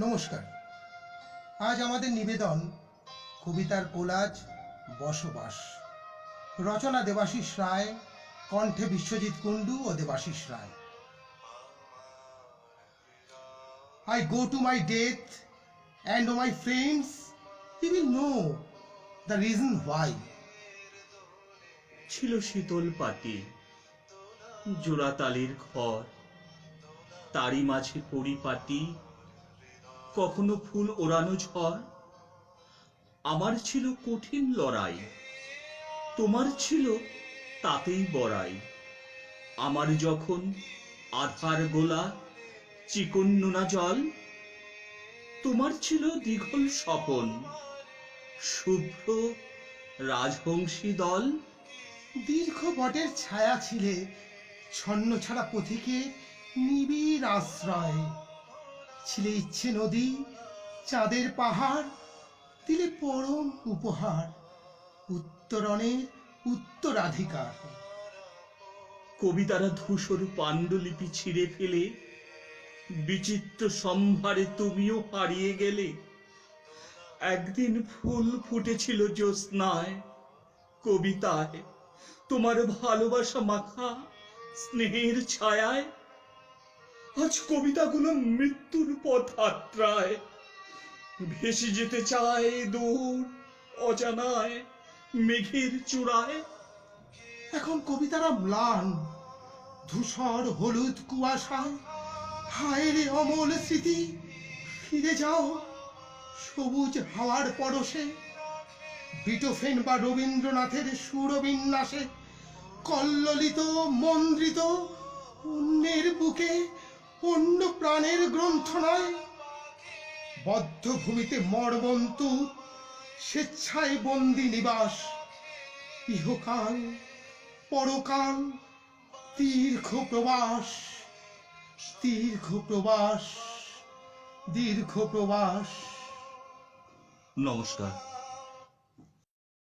নমস্কার। আজ আমাদের নিবেদন কবিতার কোলাজ বসবাস, রচনা দেবাশিস রায়, কণ্ঠে বিশ্বজিৎ কুণ্ডু ও Debashis Roy. I go to my death and oh my friends, you will know the reason why. ছিল শীতল পাটি, জোড়াতালির ঘর, তারই মাঝে পরিপাটি, কখনো ফুল ওড়ানো ঝড়। আমার ছিল কঠিন লড়াই, তোমার ছিল তাতেই বড়াই। আমার যখন আধার গোলা, চিকন নোনা জল, তোমার ছিল দীঘল স্বপন, শুভ্র রাজবংশী দল। দীর্ঘ বটের ছায়া ছিলে ছন্ন ছাড়া পথিকে নিবিড় আশ্রয়। ছিলে ইচ্ছে নদী, চাঁদের পাহাড়, দিলে পরম উপহার, উত্তরণের উত্তরাধিকার। কবিতারা ধূসর পাণ্ডুলিপি ছিঁড়ে ফেলে বিচিত্র সম্ভারে তুমিও হারিয়ে গেলে। একদিন ফুল ফুটেছিল জ্যোৎস্নায়, কবিতায় তোমার ভালোবাসা মাখা স্নেহের ছায়ায়। আজ কবিতাগুলো মৃত্যুর পথযাত্রায় ভেসে যেতে চায় দূর অজানায় মেঘের চূড়ায়। এখন কবিতারা ম্লান, ধূসর হলুদ কুয়াশায়। হায় রে অমল স্মৃতি, ফিরে যাও সবুজ হাওয়ার পরশে। বিটোফেন বা রবীন্দ্রনাথের সুরবিন্যাসে কল্লোলিত মন্দ্রিত অন্যের বুকে অন্য প্রাণের গ্রন্থ নয়। বদ্ধ ভূমিতে মর্মন্তু স্বেচ্ছায় বন্দি নিবাস। ইহকাল পরকাল দীর্ঘ প্রবাস, দীর্ঘ প্রবাস, দীর্ঘ প্রবাস। নমস্কার।